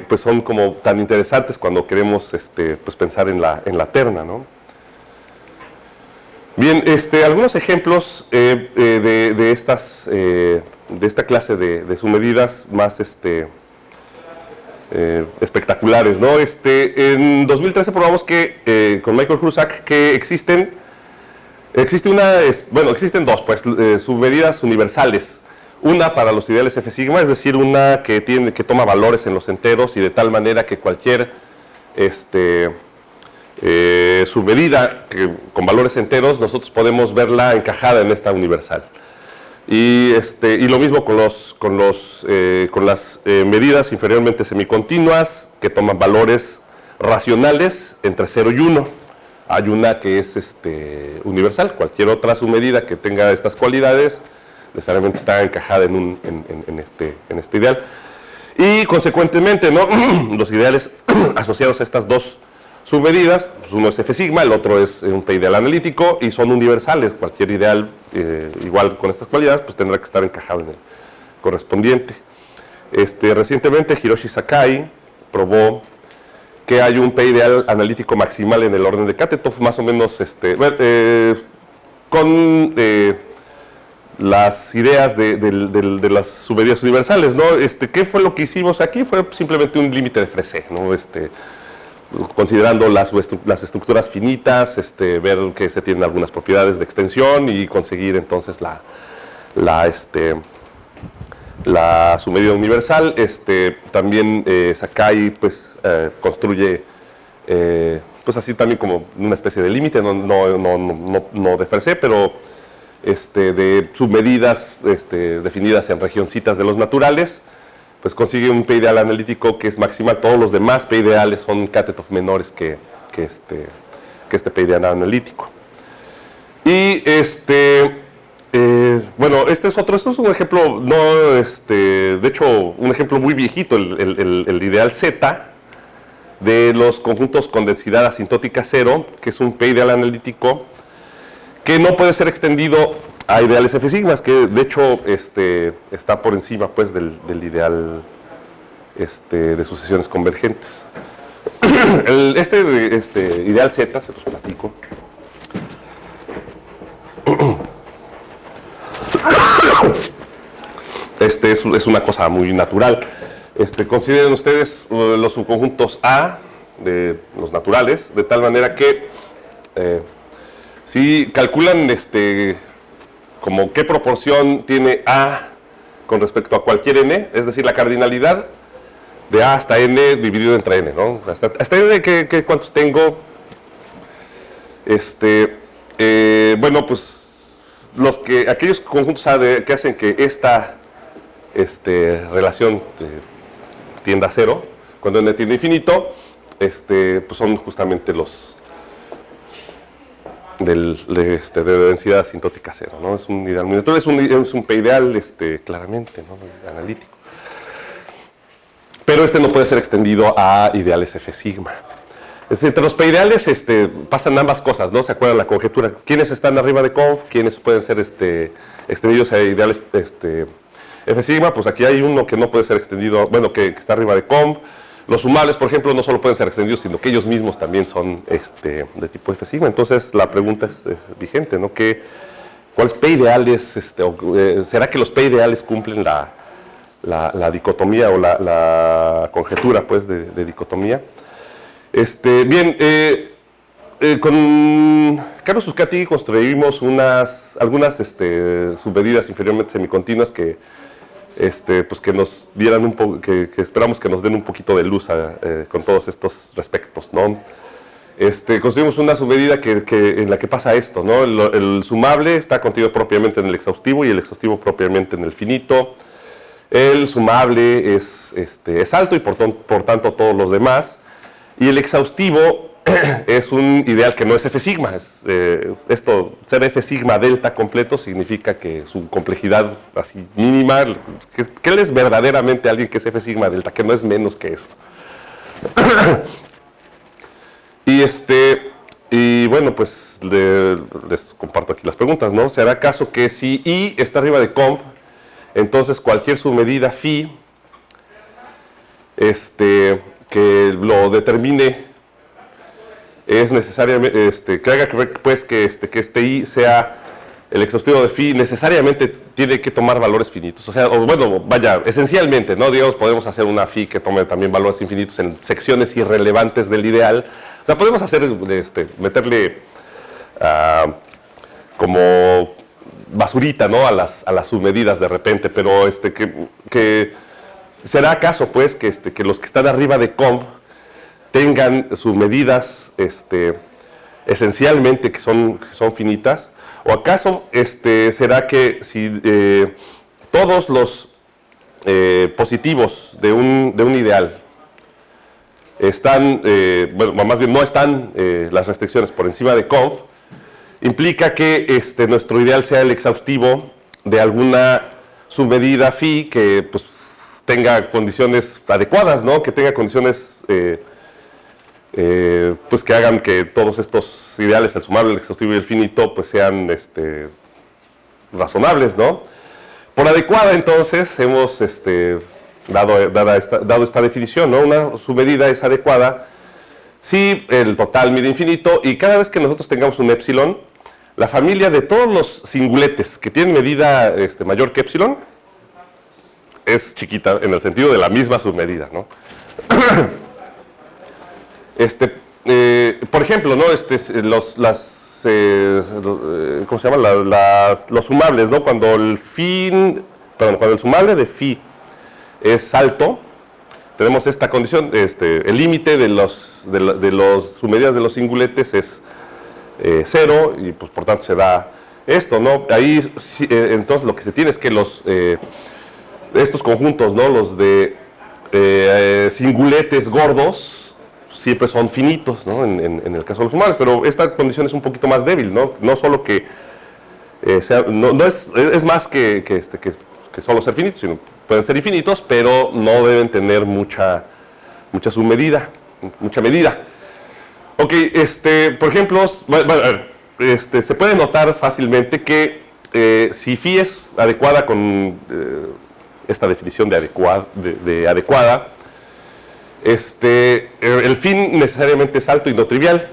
pues son como tan interesantes cuando queremos pues pensar en la terna, ¿no? Bien, algunos ejemplos de esta clase de submedidas más espectaculares, ¿no? En 2013 probamos que con Michael Hrusak que existen dos, pues, submedidas universales. Una para los ideales F sigma, es decir, una que toma valores en los enteros y de tal manera que cualquier submedida con valores enteros nosotros podemos verla encajada en esta universal. Y lo mismo con las medidas inferiormente semicontinuas que toman valores racionales entre 0 y 1. Hay una que es universal, cualquier otra submedida que tenga estas cualidades necesariamente está encajada en este ideal. Y consecuentemente, ¿no? Los ideales asociados a estas dos submedidas, pues uno es F sigma, el otro es un P ideal analítico y son universales. Cualquier ideal igual con estas cualidades pues tendrá que estar encajado en el correspondiente. Recientemente Hiroshi Sakai probó que hay un P ideal analítico maximal en el orden de Katetov, más o menos con las ideas de las submedidas universales, ¿no? ¿Qué fue lo que hicimos aquí? Fue simplemente un límite de Freset, ¿no? Considerando las estructuras finitas, ver que se tienen algunas propiedades de extensión y conseguir entonces la submedida universal. También Sakai pues, construye pues así también como una especie de límite, no de Freset, pero de submedidas definidas en regioncitas de los naturales, pues consigue un P ideal analítico que es maximal. Todos los demás P ideales son Katetov menores que este P ideal analítico. Y bueno, esto es un ejemplo, de hecho, un ejemplo muy viejito, el ideal Z de los conjuntos con densidad asintótica 0, que es un P ideal analítico que no puede ser extendido a ideales F sigmas, que de hecho está por encima pues, del ideal de sucesiones convergentes. Ideal Z, se los platico. Es una cosa muy natural. Consideren ustedes los subconjuntos A de los naturales, de tal manera que si calculan como qué proporción tiene A con respecto a cualquier N, es decir, la cardinalidad de A hasta N dividido entre N, ¿no? Hasta N, ¿cuántos tengo? Bueno, pues aquellos conjuntos A que hacen que esta relación tienda a 0, cuando N tiende a infinito, pues son justamente los de densidad asintótica 0, ¿no? Es un ideal muy natural, es un P ideal claramente, ¿no? Analítico. Pero no puede ser extendido a ideales F sigma. Entre los P ideales pasan ambas cosas, ¿no? ¿Se acuerdan la conjetura? ¿Quiénes están arriba de conv? ¿Quiénes pueden ser extendidos a ideales F sigma? Pues aquí hay uno que no puede ser extendido, bueno, que está arriba de conv. Los sumables, por ejemplo, no solo pueden ser extendidos, sino que ellos mismos también son de tipo F sigma. Entonces, la pregunta es vigente, ¿no? ¿Cuáles P ideales, será que los P ideales cumplen la dicotomía o la conjetura, pues, de dicotomía? Bien, con Carlos Zuccati construimos algunas submedidas inferiormente semicontinuas pues que nos dieran un poco, que esperamos que nos den un poquito de luz con todos estos respectos, ¿no? Construimos una submedida en la que pasa esto, ¿no? El sumable está contenido propiamente en el exhaustivo y el exhaustivo propiamente en el finito. El sumable es alto y por tanto todos los demás. Y el exhaustivo es un ideal que no es F sigma. Ser F sigma delta completo significa que su complejidad así mínima, que él es verdaderamente alguien que es F sigma delta, que no es menos que eso. Y bueno, pues les comparto aquí las preguntas, ¿no? ¿Será caso que si I está arriba de conv, entonces cualquier submedida phi que lo determine es necesariamente, que haga pues que este I sea el exhaustivo de phi, necesariamente tiene que tomar valores finitos? O sea, bueno, vaya, esencialmente, ¿no? Digamos, podemos hacer una phi que tome también valores infinitos en secciones irrelevantes del ideal. O sea, podemos hacer, meterle como basurita, ¿no? A las submedidas de repente, pero que será acaso, pues, que los que están arriba de COMP tengan submedidas esencialmente que son finitas, o acaso será que si todos los positivos de un ideal están, bueno, más bien no están las restricciones por encima de conf, implica que nuestro ideal sea el exhaustivo de alguna submedida phi que pues, tenga condiciones adecuadas, ¿no? Que tenga condiciones pues que hagan que todos estos ideales, el sumable, el exhaustivo y el finito, pues sean razonables, ¿no? Por adecuada, entonces, hemos dado esta definición, ¿no? Una submedida es adecuada si el total mide infinito y cada vez que nosotros tengamos un épsilon, la familia de todos los singuletes que tienen medida mayor que épsilon es chiquita en el sentido de la misma submedida, ¿no? Por ejemplo, ¿no? ¿Cómo se llama? Los sumables, ¿no? Cuando el sumable de phi es alto, tenemos esta condición, el límite de los submedidas de los singuletes es 0 y pues por tanto se da esto, ¿no? Ahí entonces lo que se tiene es que estos conjuntos, ¿no? Los de singuletes gordos siempre son finitos, ¿no? En el caso de los sumables, pero esta condición es un poquito más débil, ¿no? No solo que es más que solo ser finitos, sino pueden ser infinitos, pero no deben tener mucha submedida, mucha medida. Ok, por ejemplo, bueno, a ver, se puede notar fácilmente que si phi es adecuada con esta definición de adecuada, el fin necesariamente es alto y no trivial.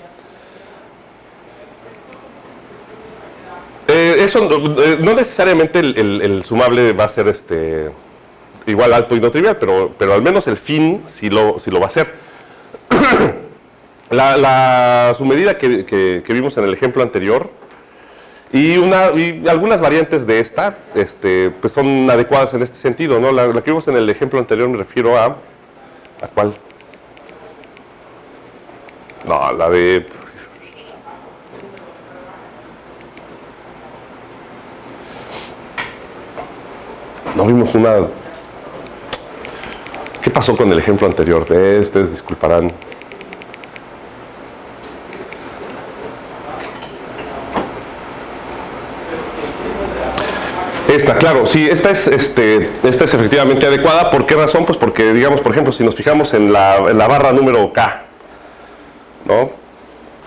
Eso no necesariamente el sumable va a ser igual alto y no trivial, pero al menos el fin sí lo va a hacer. La submedida que vimos en el ejemplo anterior y algunas variantes de esta pues son adecuadas en este sentido, ¿no? La que vimos en el ejemplo anterior me refiero ¿a cuál? No, la de... No vimos una... ¿Qué pasó con el ejemplo anterior? Ustedes disculparán. Esta, claro, sí, esta es efectivamente adecuada. ¿Por qué razón? Pues porque, digamos, por ejemplo, si nos fijamos en la barra número K, ¿no?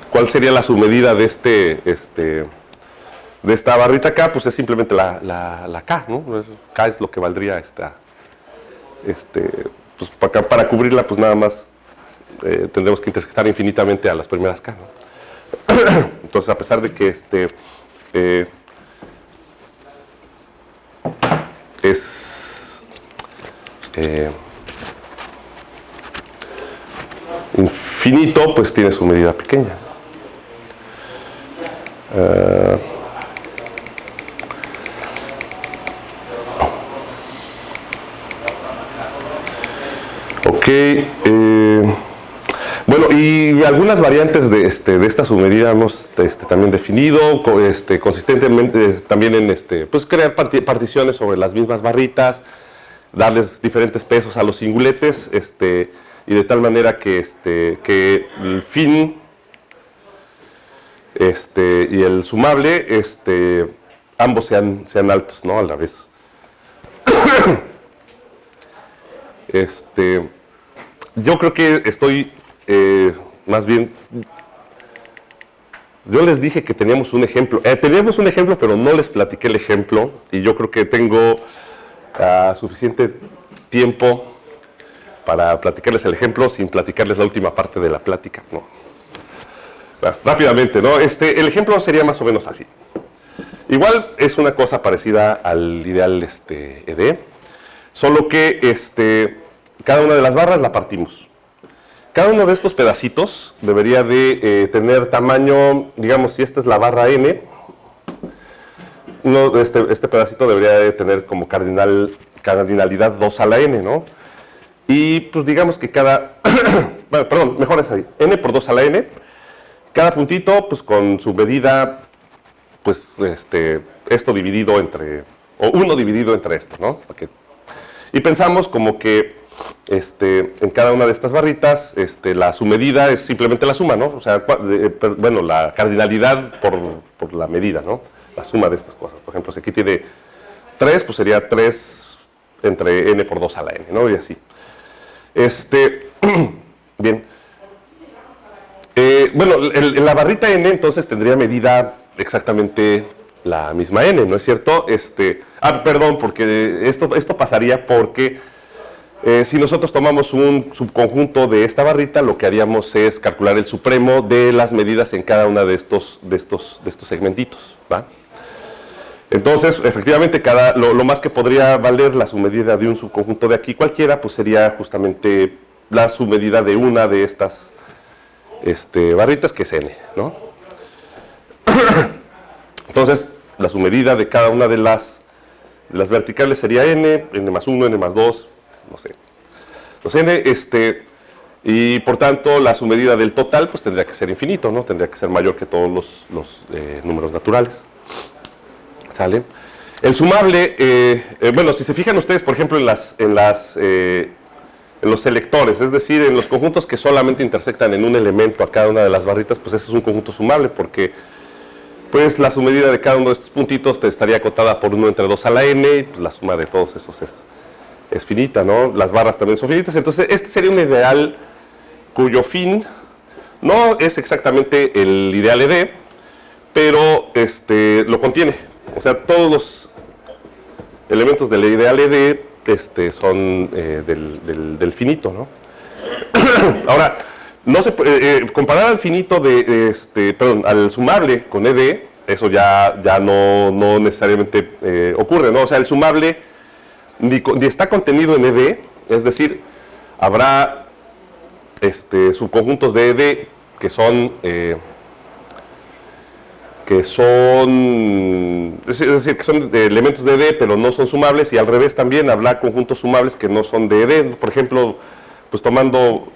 ¿Cuál sería la submedida de esta barrita K? Pues es simplemente la K, ¿no? K es lo que valdría pues para cubrirla, pues nada más tendremos que intersectar infinitamente a las primeras K, ¿no? Entonces, a pesar de que es infinito, pues tiene su medida pequeña. Ok. Bueno, y algunas variantes de esta submedida hemos también definido, consistentemente también en pues crear particiones sobre las mismas barritas, darles diferentes pesos a los singuletes, y de tal manera que el fin y el sumable ambos sean altos, ¿no? A la vez. Yo creo que estoy más bien, yo les dije que teníamos un ejemplo, pero no les platiqué el ejemplo y yo creo que tengo suficiente tiempo para platicarles el ejemplo sin platicarles la última parte de la plática, ¿no? Bueno, rápidamente, ¿no? El ejemplo sería más o menos así. Igual es una cosa parecida al ideal ED, solo que cada una de las barras la partimos. Cada uno de estos pedacitos debería de tener tamaño, digamos, si esta es la barra N, este pedacito debería de tener como cardinalidad 2 a la n, ¿no? Y pues digamos que cada, bueno, perdón, mejor es ahí, n por 2 a la n, cada puntito pues con su medida, pues esto dividido entre, o 1 dividido entre esto, ¿no? Y pensamos como que en cada una de estas barritas, su medida es simplemente la suma, ¿no? O sea, bueno, la cardinalidad por la medida, ¿no? La suma de estas cosas. Por ejemplo, si aquí tiene 3, pues sería 3 entre n por 2 a la n, ¿no? Y así. Bien. Bueno, la barrita n entonces tendría medida exactamente la misma n, ¿no es cierto? Perdón, porque esto pasaría porque si nosotros tomamos un subconjunto de esta barrita, lo que haríamos es calcular el supremo de las medidas en cada una de estos segmentitos, ¿va? Entonces, efectivamente, lo más que podría valer la submedida de un subconjunto de aquí cualquiera, pues sería justamente la submedida de una de estas barritas, que es n, ¿no? Entonces, la submedida de cada una de las verticales sería n más 1, n más 2, no sé. Los n, y por tanto, la submedida del total, pues tendría que ser infinito, ¿no? Tendría que ser mayor que todos los números naturales. ¿Sale? El sumable, bueno, si se fijan ustedes, por ejemplo, en los selectores, es decir, en los conjuntos que solamente intersectan en un elemento a cada una de las barritas, pues ese es un conjunto sumable, porque pues la submedida de cada uno de estos puntitos te estaría acotada por 1 entre 2 a la n, y pues la suma de todos esos es finita, ¿no? Las barras también son finitas, entonces este sería un ideal cuyo fin no es exactamente el ideal ED, pero lo contiene. O sea, todos los elementos del ideal ED son del finito, ¿no? Ahora, no se comparar al finito al sumable con ED, eso ya no necesariamente ocurre, ¿no? O sea, el sumable ni está contenido en ED, es decir, habrá subconjuntos de ED que son de elementos de ED, pero no son sumables, y al revés también habrá conjuntos sumables que no son de ED. Por ejemplo, pues tomando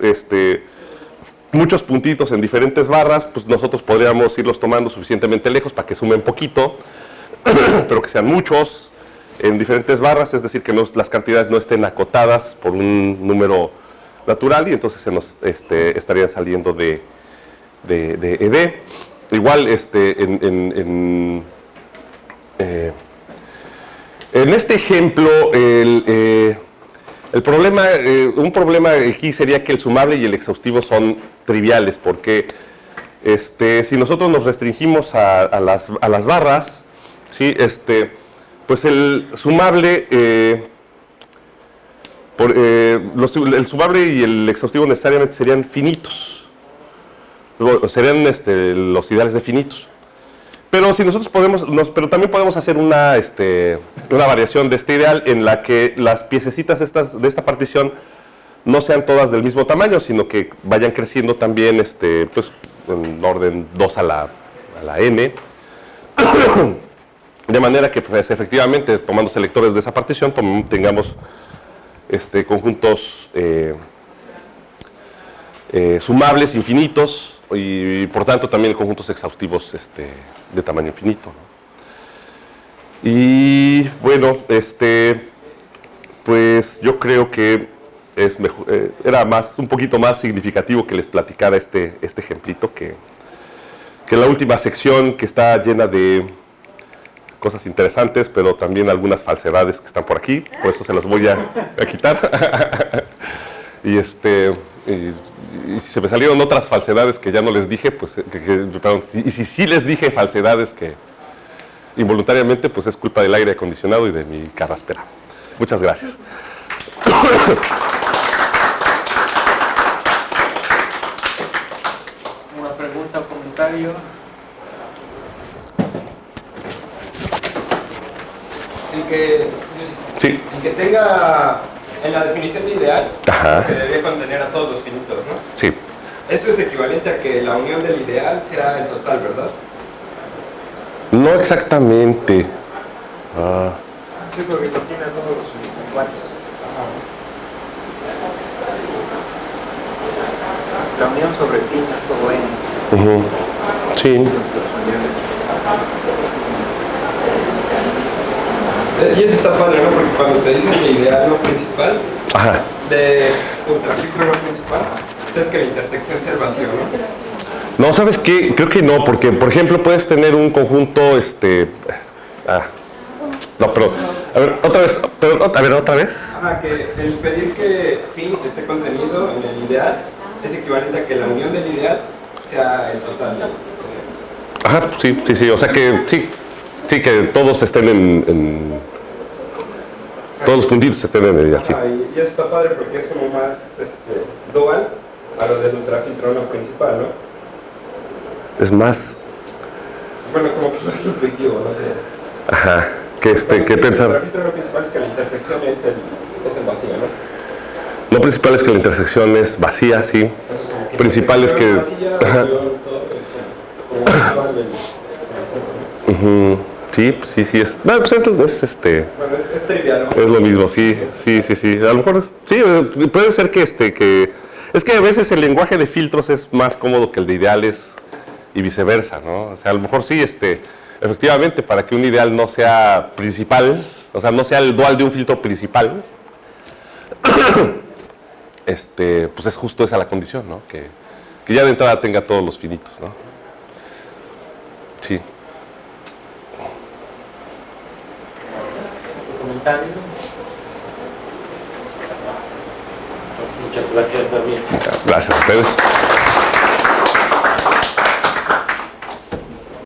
muchos puntitos en diferentes barras, pues nosotros podríamos irlos tomando suficientemente lejos para que sumen poquito, pero que sean muchos en diferentes barras, es decir, que las cantidades no estén acotadas por un número natural, y entonces se nos estarían saliendo de ED. Igual, en este ejemplo, un problema aquí sería que el sumable y el exhaustivo son triviales, porque si nosotros nos restringimos a las barras, ¿sí? Pues el sumable, el sumable y el exhaustivo necesariamente serían finitos. Serían los ideales definitos. Pero si nosotros pero también podemos hacer una variación de este ideal en la que las piececitas de esta partición no sean todas del mismo tamaño, sino que vayan creciendo también pues, en orden 2 a la n. De manera que pues, efectivamente, tomando selectores de esa partición, tengamos conjuntos sumables infinitos, y por tanto también conjuntos exhaustivos de tamaño infinito, ¿no? Y bueno, pues yo creo que es mejor, era un poquito más significativo que les platicara este ejemplito que la última sección, que está llena de cosas interesantes, pero también algunas falsedades que están por aquí, por eso se las voy a quitar. Y y si se me salieron otras falsedades que ya no les dije, pues, perdón, y si sí les dije falsedades que involuntariamente, pues es culpa del aire acondicionado y de mi carraspera. Muchas gracias. Una pregunta o comentario. Sí. El que tenga en la definición de ideal, Ajá. que debería contener a todos los finitos, ¿no? Sí. Eso es equivalente a que la unión del ideal sea el total, ¿verdad? No exactamente. Sí, porque contiene a todos los iguales. La unión sobre fin es todo N. Ujú. Sí. Entonces los uniones. Y eso está padre, ¿no? Porque cuando te dicen el ideal no principal, Ajá. de ultrafiltro no principal, entonces que la intersección sea el vacío, ¿no? No, ¿sabes qué? Creo que no, porque, por ejemplo, puedes tener un conjunto, no, pero, a ver, otra vez, otra vez. Ajá, que el pedir que fin esté contenido en el ideal es equivalente a que la unión del ideal sea el total, ¿no? Ajá, sí, o sea que, sí, que todos estén todos los puntitos estén en el ideal, sí. Ajá, y eso está padre porque es como más dual a lo del ultrafiltro no principal, ¿no? Es más, Bueno, como que es más subjetivo, no sé. ajá, que Bueno, que el pensar. ultrafiltro no principal es que la intersección es el vacío, ¿no? Lo principal es que la intersección es vacía, sí. Entonces, como que Principal es que, vacía, ajá. unión, todo es como visual del asunto, ¿no? Ujú, sí, es, no, pues es Bueno, es trivial, ¿no? Es lo mismo, sí. A lo mejor, sí, puede ser que es que a veces el lenguaje de filtros es más cómodo que el de ideales y viceversa, ¿no? O sea, a lo mejor sí, efectivamente, para que un ideal no sea principal, o sea, no sea el dual de un filtro principal, pues es justo esa la condición, ¿no? Que ya de entrada tenga todos los finitos, ¿no? Sí. Comentario. Pues muchas gracias, Javier. Gracias a ustedes.